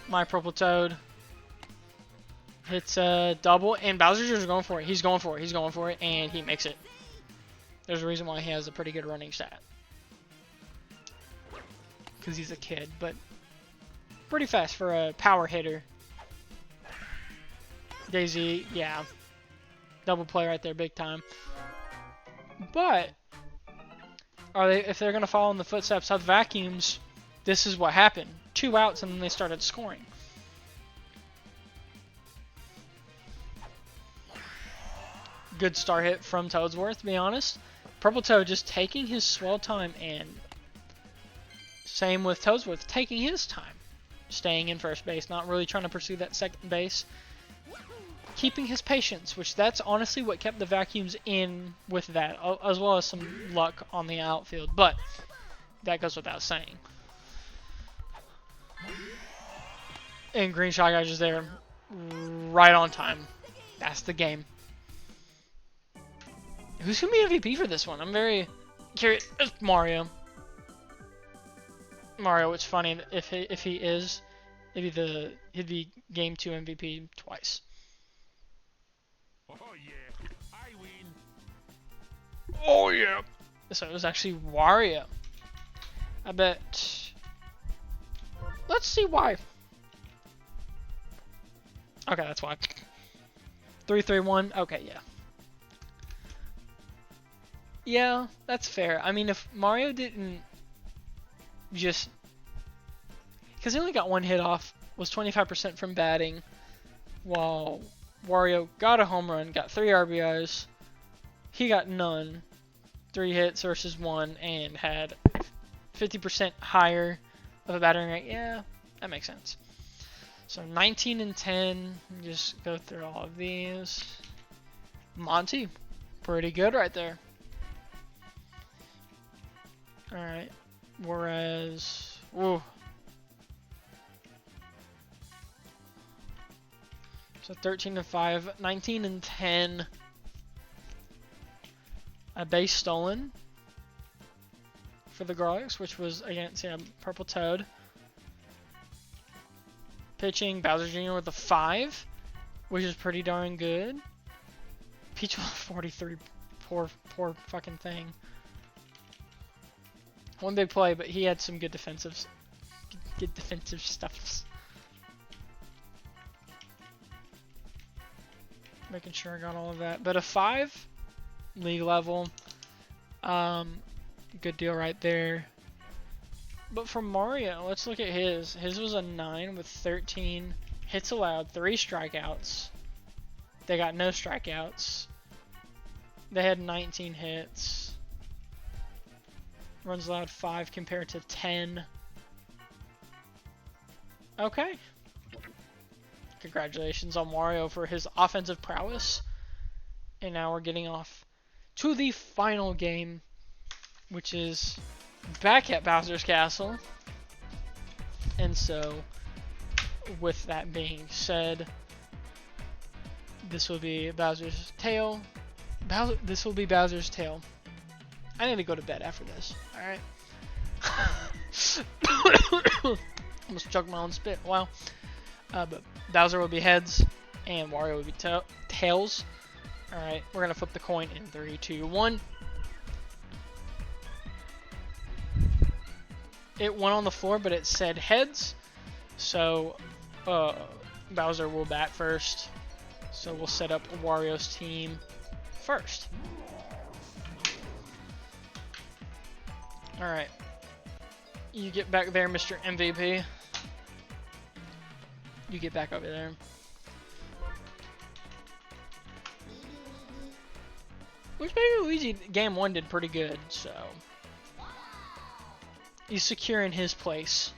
My Purple Toad hits a double, and Bowser's just going for it. He's going for it, and he makes it. There's a reason why he has a pretty good running stat. Because he's a kid, but pretty fast for a power hitter. Daisy, yeah. Double play right there, big time. But if they're going to follow in the footsteps of Vacuums, this is what happened. 2 outs and then they started scoring. Good star hit from Toadsworth, to be honest. Purple Toad just taking his swell time, and same with Toadsworth, taking his time. Staying in first base, not really trying to pursue that second base. Keeping his patience, which that's honestly what kept the Vacuums in with that, as well as some luck on the outfield, but that goes without saying. And Green Shot Guy just there, right on time. That's the game. Who's gonna be MVP for this one? I'm very curious. It's Mario. Mario, it's funny if he is, he'd be Game 2 MVP twice. Oh yeah, I win. Oh yeah. So it was actually Wario. I bet. Let's see why. Okay, that's why. 3-3-1. Okay, yeah. Yeah, that's fair. I mean, if Mario didn't just... Because he only got 1 hit off, was 25% from batting, while Wario got a home run, got 3 RBIs. He got none. 3 hits versus 1, and had 50% higher of a batting rate. Yeah, that makes sense. So 19 and 10. Just go through all of these. Monty, pretty good right there. Alright, whereas, whoa. So 13 and 5, 19 and 10. A base stolen for the Garlics, which was against Purple Toad. Pitching, Bowser Jr. with a 5, which is pretty darn good. Peach with a 43, poor fucking thing. 1 big play, but he had some good defensive stuffs. Making sure I got all of that. But a 5, league level. Good deal right there. But for Mario, let's look at his. His was a 9 with 13 hits allowed, 3 strikeouts. They got no strikeouts. They had 19 hits. Runs allowed 5 compared to 10. Okay. Congratulations on Mario for his offensive prowess. And now we're getting off to the final game, which is back at Bowser's Castle. And so, with that being said, this will be Bowser's tail. This will be Bowser's tail. I need to go to bed after this. Alright. Almost chugged my own spit. Wow. But Bowser will be heads, and Wario will be tails. Alright, we're gonna flip the coin in 3, 2, 1. It went on the floor, but it said heads. So, Bowser will bat first. So we'll set up Wario's team first. Alright. You get back there, Mr. MVP. You get back over there. Which Baby Luigi game 1 did pretty good, so he's secure in his place.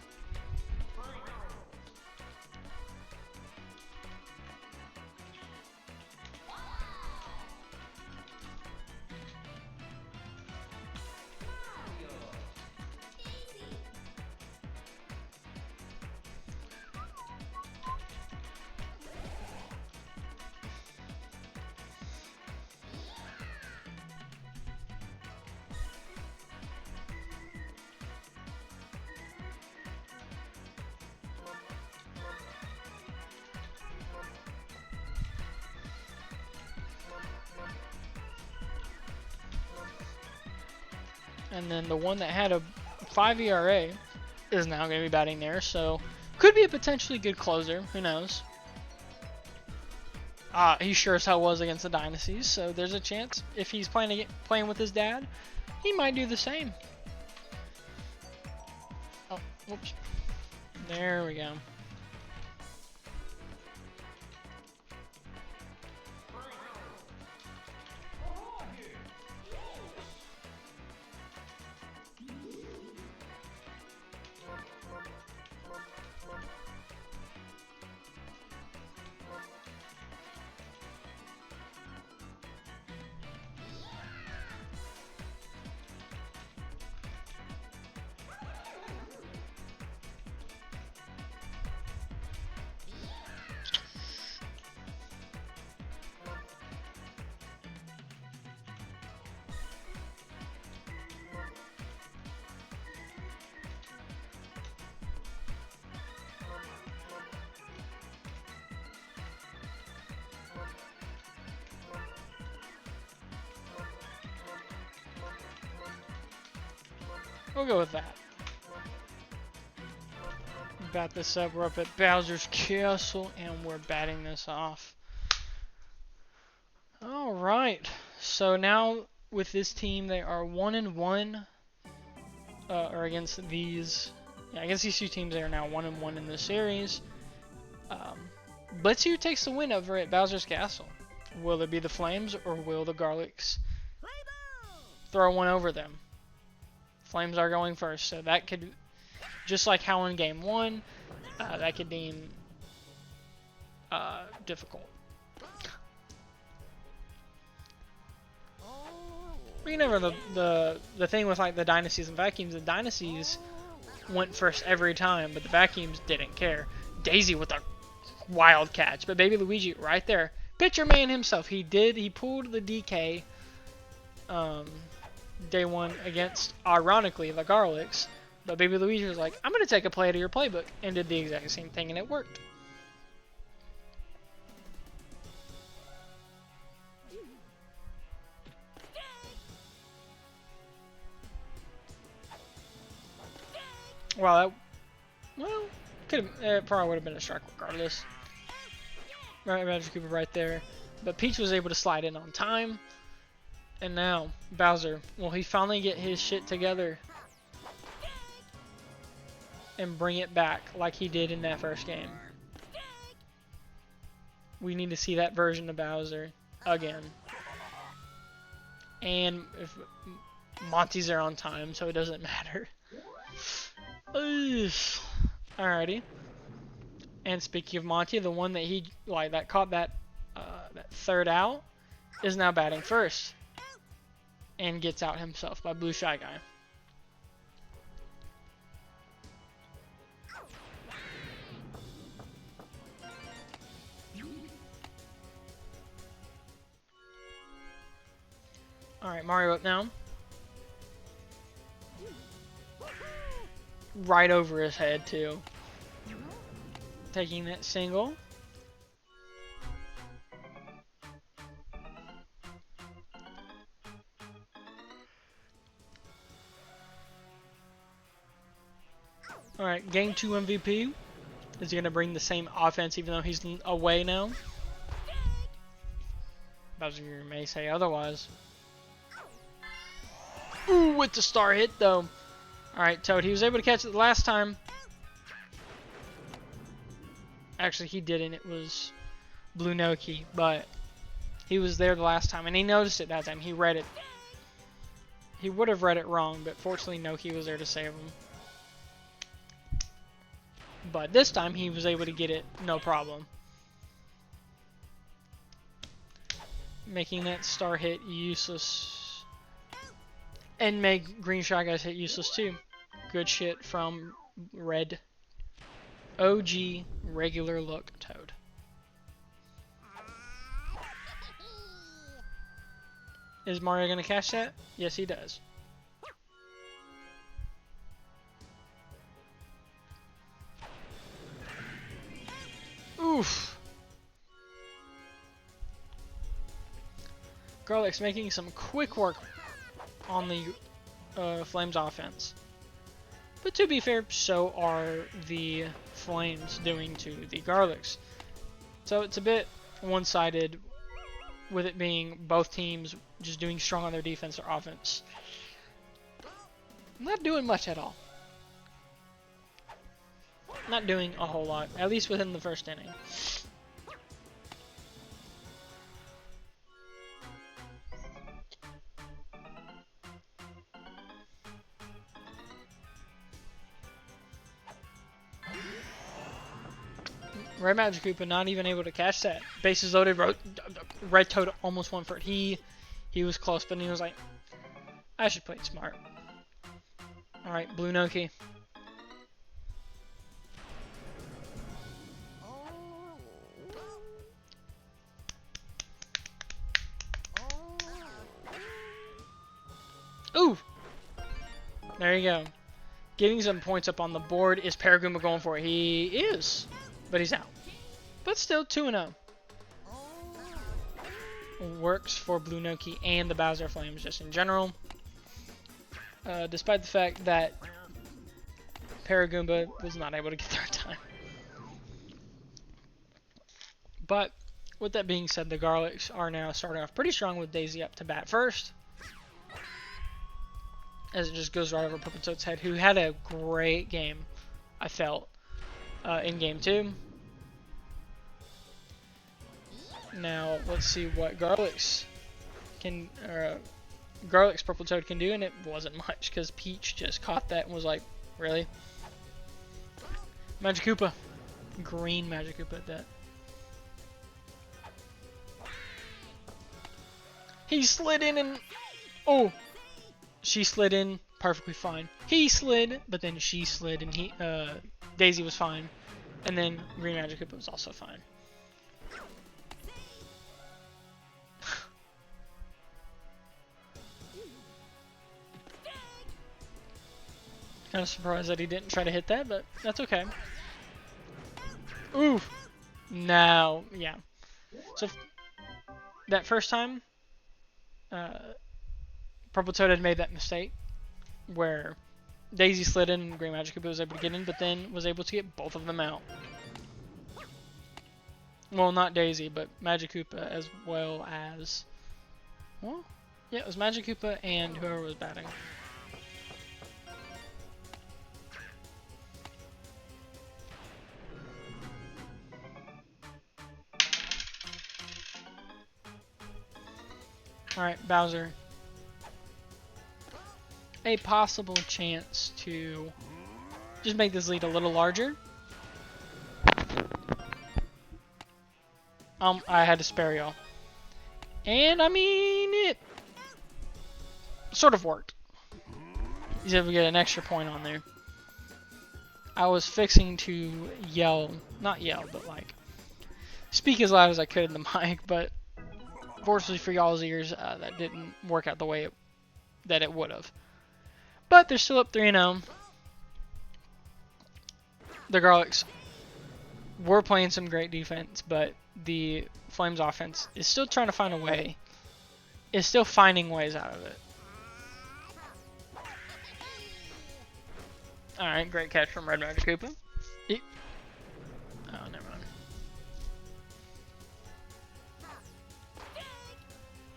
And then the one that had a 5 ERA is now going to be batting there, so could be a potentially good closer. Who knows? He sure as hell was against the Dynasties, so there's a chance if he's playing with his dad, he might do the same. Oh, whoops. There we go. We'll go with that. Bat this up. We're up at Bowser's Castle, and we're batting this off. Alright. So now, with this team, they are 1-1. Or against these... Yeah, against these two teams, they are now 1-1 in the series. Let's see who takes the win over at Bowser's Castle. Will it be the Flames, or will the Garlics throw one over them? Flames are going first, so that could, just like how in game 1, that could deem difficult. But you never, the thing with like the Dynasties and Vacuums, the Dynasties went first every time, but the Vacuums didn't care. Daisy with a wild catch, but Baby Luigi right there, pitcher man himself, he pulled the DK. Day 1 against, ironically, the Garlics, but Baby Luigi was like, I'm going to take a play out of your playbook, and did the exact same thing, and it worked. Wow, it probably would have been a strike regardless. Right, Magic Cooper right there, but Peach was able to slide in on time. And now, Bowser, will he finally get his shit together and bring it back like he did in that first game? We need to see that version of Bowser again. And if Monty's there on time, so it doesn't matter. Alrighty. And speaking of Monty, the one that that caught that third out is now batting first. And gets out himself by Blue Shy Guy. Alright, Mario up now. Right over his head, too. Taking that single. Alright, game 2 MVP. Is he going to bring the same offense even though he's away now? Bowser may say otherwise. Ooh, with the star hit though. Alright, Toad, he was able to catch it the last time. Actually, he didn't. It was Blue Noki, but he was there the last time, and he noticed it that time. He read it. He would have read it wrong, but fortunately Noki was there to save him. But this time he was able to get it no problem. Making that star hit useless. And make green shot guys hit useless too. Good shit from Red. OG regular look Toad. Is Mario gonna catch that? Yes, he does. Oof. Garlic's making some quick work on the Flames offense. But to be fair, so are the Flames doing to the Garlics. So it's a bit one-sided with it being both teams just doing strong on their defense or offense. Not doing much at all. Not doing a whole lot, at least within the first inning. Red Magic Koopa not even able to catch that. Bases loaded. Red Toad almost went for it. He was close, but he was like, I should play it smart. Alright, Blue Noki. Ooh! There you go. Getting some points up on the board. Is Paragoomba going for it? He is. But he's out. But still 2-0. Works for Blue Noki and the Bowser Flames just in general. Despite the fact that Paragoomba was not able to get there in time. But with that being said, the Garlics are now starting off pretty strong with Daisy up to bat first. As it just goes right over Purple Toad's head, who had a great game, I felt, in game 2. Now, let's see what Garlic's Purple Toad can do, and it wasn't much, because Peach just caught that and was like, really? Magic Koopa. Green Magic Koopa at that. He slid in and... Oh! She slid in perfectly fine. He slid, but then she slid, and Daisy was fine. And then Green Magic Koopa was also fine. Kind of surprised that he didn't try to hit that, but that's okay. Ooh! Now, yeah. So, that first time, Purple Toad had made that mistake where Daisy slid in and Green Magic Koopa was able to get in, but then was able to get both of them out. Well, not Daisy, but Magic Koopa as well as... Well, yeah, it was Magic Koopa and whoever was batting. Alright, Bowser. A possible chance to just make this lead a little larger. I had to spare y'all. And, I mean, it sort of worked. He's able to get an extra point on there. I was fixing to yell, not yell, but like, speak as loud as I could in the mic, but fortunately for y'all's ears, that didn't work out the way that it would have. But they're still up 3-0. The Garlics were playing some great defense, but the Flames offense is still trying to find a way. Is still finding ways out of it. Alright, great catch from Red Magic Koopa. Oh, never mind.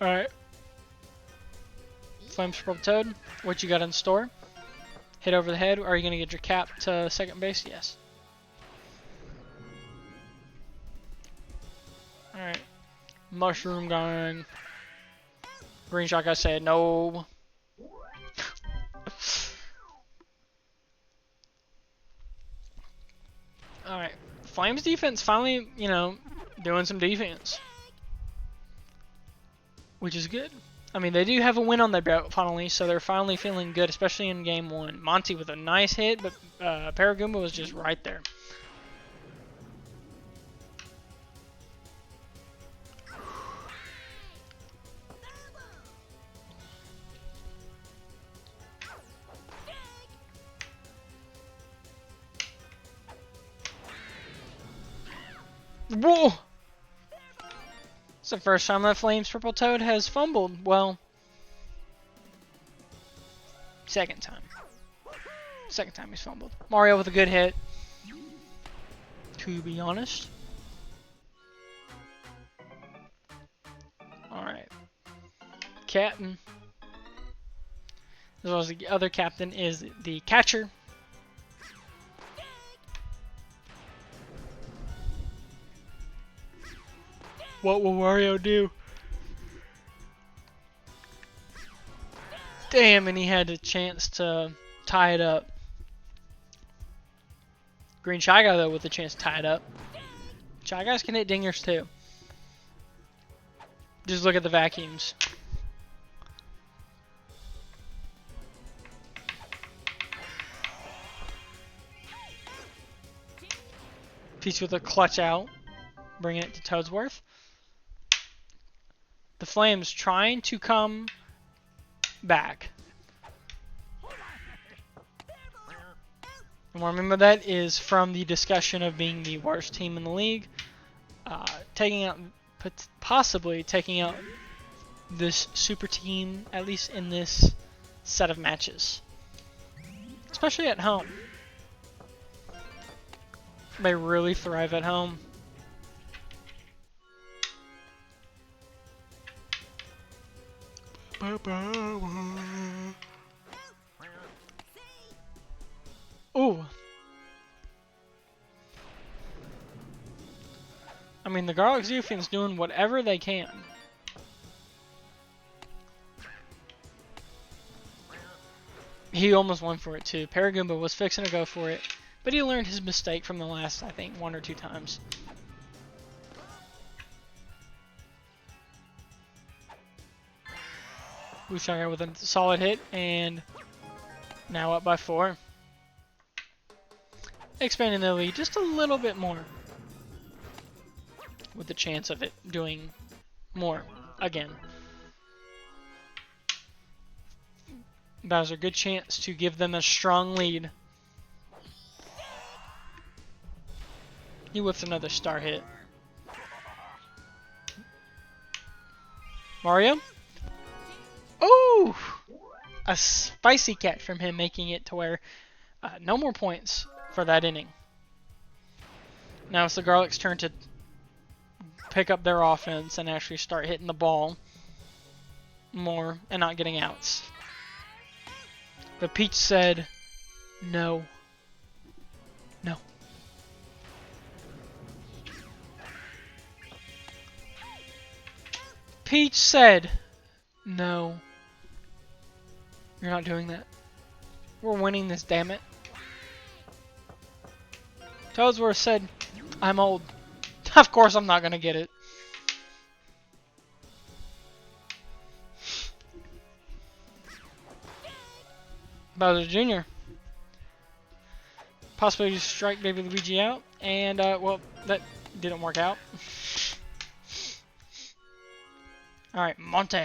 Alright. Flame Purple Toad, what you got in store? Hit over the head. Are you going to get your cap to second base? Yes. Alright. Mushroom gun. Green Shock, I said no. Alright. Flames defense finally, you know, doing some defense. Which is good. I mean, they do have a win on their belt finally, so they're finally feeling good, especially in game 1. Monty with a nice hit, but Paragoomba was just right there. Whoa! It's the first time that Flames Purple Toad has fumbled. Well, second time. Second time he's fumbled. Mario with a good hit, to be honest. Alright. Captain. As well as the other captain is the catcher. What will Mario do? Damn, and he had a chance to tie it up. Green Shy Guy, though, with a chance to tie it up. Shy Guys can hit dingers, too. Just look at the vacuums. Peach with a clutch out, bringing it to Toadsworth. The Flames trying to come back. And remember, that is from the discussion of being the worst team in the league, possibly taking out this super team, at least in this set of matches, especially at home. They really thrive at home. Ooh. I mean, the Garlic Zoofian's doing whatever they can. He almost went for it too. Paragoomba was fixing to go for it, but he learned his mistake from the last, I think, 1 or 2 times. Wushanga with a solid hit, and now up by 4. Expanding the lead just a little bit more, with the chance of it doing more again. Bowser, good chance to give them a strong lead. He whiffs another star hit. Mario? Ooh! A spicy catch from him, making it to where no more points for that inning. Now it's the Garlic's turn to pick up their offense and actually start hitting the ball more and not getting outs. But Peach said, no. No. Peach said, no. You're not doing that. We're winning this, damn it. Toadsworth said, I'm old. Of course I'm not going to get it. Bowser Jr. Possibly just strike Baby Luigi out. And, well, that didn't work out. Alright, Monte.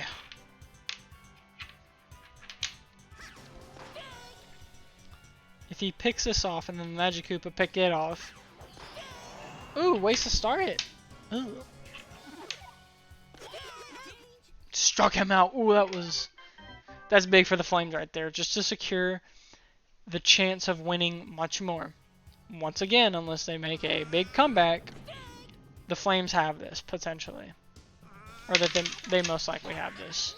If he picks this off and then the Magic Koopa pick it off. Ooh, waste a star hit. Ooh. Struck him out. Ooh, that's big for the Flames right there. Just to secure the chance of winning much more. Once again, unless they make a big comeback, the Flames have this, potentially. Or that they most likely have this.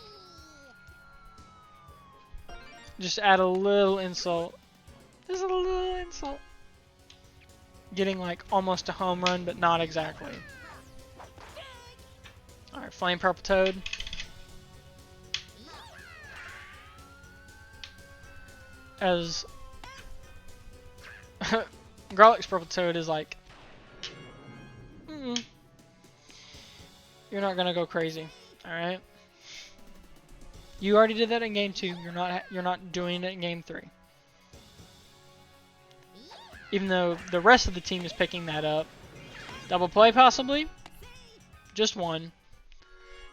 Just add a little insult. Just a little insult. Getting like almost a home run, but not exactly. Alright, Flame Purple Toad. As Garlic's Purple Toad is like, you're not gonna go crazy, all right? You already did that in game 2. You're not doing it in game 3. Even though the rest of the team is picking that up. Double play possibly. Just one.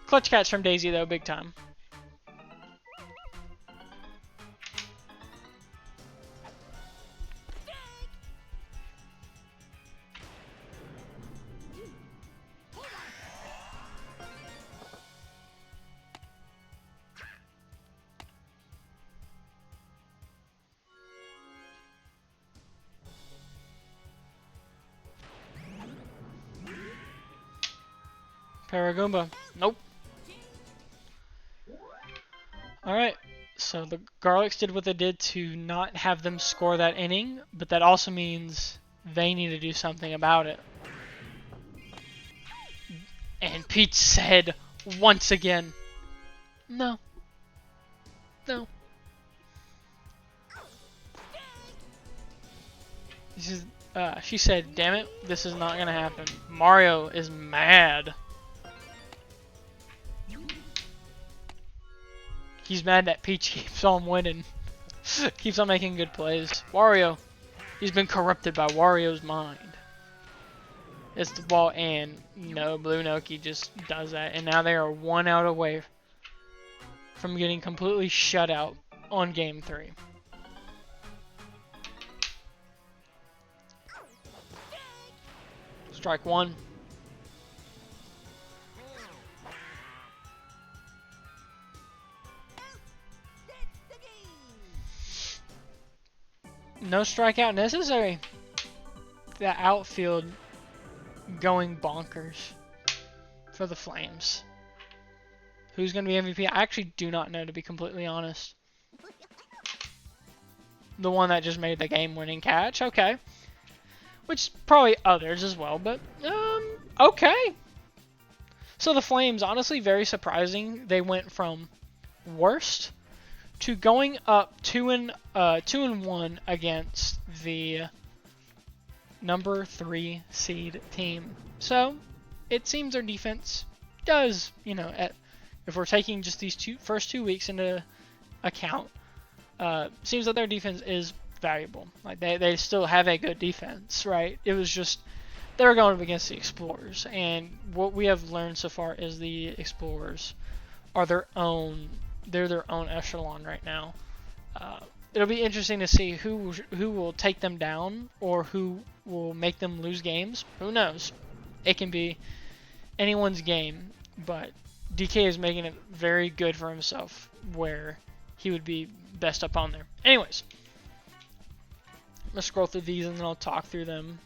Clutch catch from Daisy though, big time. Paragoomba. Nope. Alright, so the Garlics did what they did to not have them score that inning, but that also means they need to do something about it. And Pete said once again, no. No. She said, damn it, this is not gonna happen. Mario is mad. He's mad that Peach keeps on winning. Keeps on making good plays. Wario. He's been corrupted by Wario's mind. It's the ball, and no, Blue Noki just does that. And now they are 1 out away from getting completely shut out on game 3. Strike 1. No strikeout necessary. The outfield going bonkers for the Flames. Who's going to be MVP? I actually do not know, to be completely honest. The one that just made the game-winning catch, okay. Which probably others as well, but okay. So the Flames, honestly, very surprising. They went from worst to going up 2-1 against the number 3 seed team. So it seems their defense does, if we're taking just these first 2 weeks into account, seems that their defense is valuable. Like they still have a good defense, right? It was just they were going up against the Explorers, and what we have learned so far is the Explorers are their own echelon right now. It'll be interesting to see who will take them down or who will make them lose games. Who knows? It can be anyone's game, but DK is making it very good for himself where he would be best up on there. Anyways, I'm going to scroll through these and then I'll talk through them.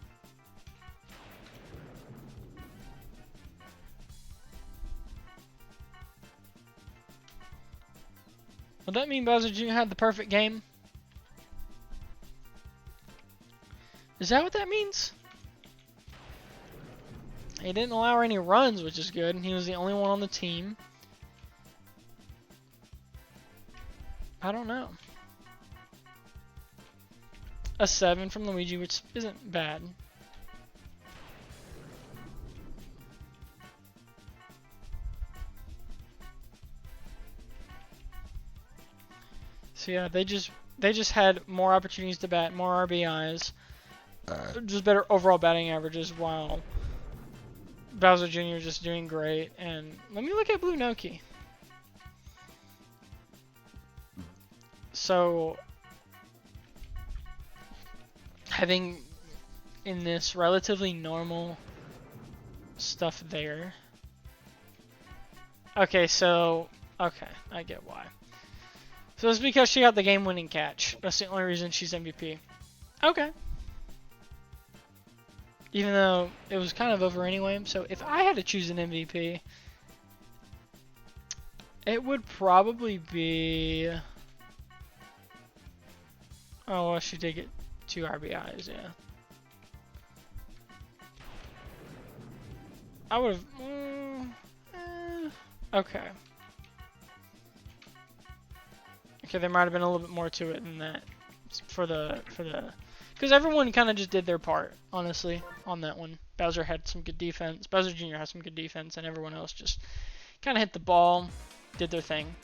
Would that mean Bowser Jr. had the perfect game? Is that what that means? He didn't allow any runs, which is good, and he was the only one on the team. I don't know. A 7 from Luigi, which isn't bad. So yeah, they just had more opportunities to bat, more RBIs, just better overall batting averages, while Bowser Jr. just doing great. And let me look at Blue Noki. So having in this relatively normal stuff there. Okay, I get why. So it's because she got the game-winning catch. That's the only reason she's MVP. Okay. Even though it was kind of over anyway. So if I had to choose an MVP, it would probably be... Oh, well, she did get 2 RBIs, yeah. I would have... okay. Okay, there might have been a little bit more to it than that. Because everyone kind of just did their part, honestly, on that one. Bowser had some good defense. Bowser Jr. had some good defense, and everyone else just kind of hit the ball, did their thing.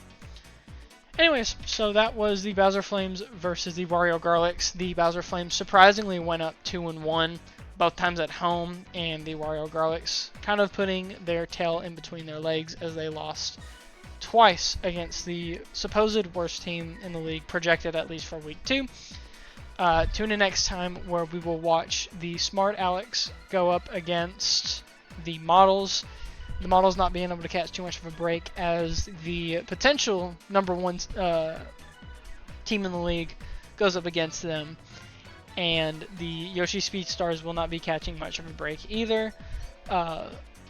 Anyways, so that was the Bowser Flames versus the Wario Garlics. The Bowser Flames surprisingly went up 2-1, both times at home, and the Wario Garlics kind of putting their tail in between their legs as they lost twice against the supposed worst team in the league, projected at least for week 2. Tune in next time where we will watch the Smart Alex go up against the Models. The Models not being able to catch too much of a break as the potential #1 team in the league goes up against them. And the Yoshi Speedstars will not be catching much of a break either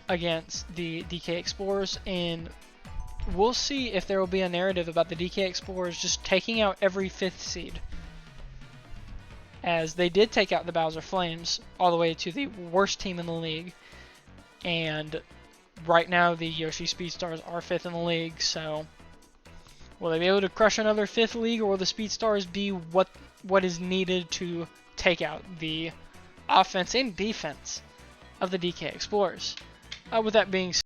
against the DK Explorers. And we'll see if there will be a narrative about the DK Explorers just taking out every 5th seed. As they did take out the Bowser Flames all the way to the worst team in the league. And right now the Yoshi Speedstars are 5th in the league, so will they be able to crush another 5th league, or will the Speedstars be what is needed to take out the offense and defense of the DK Explorers? With that being said,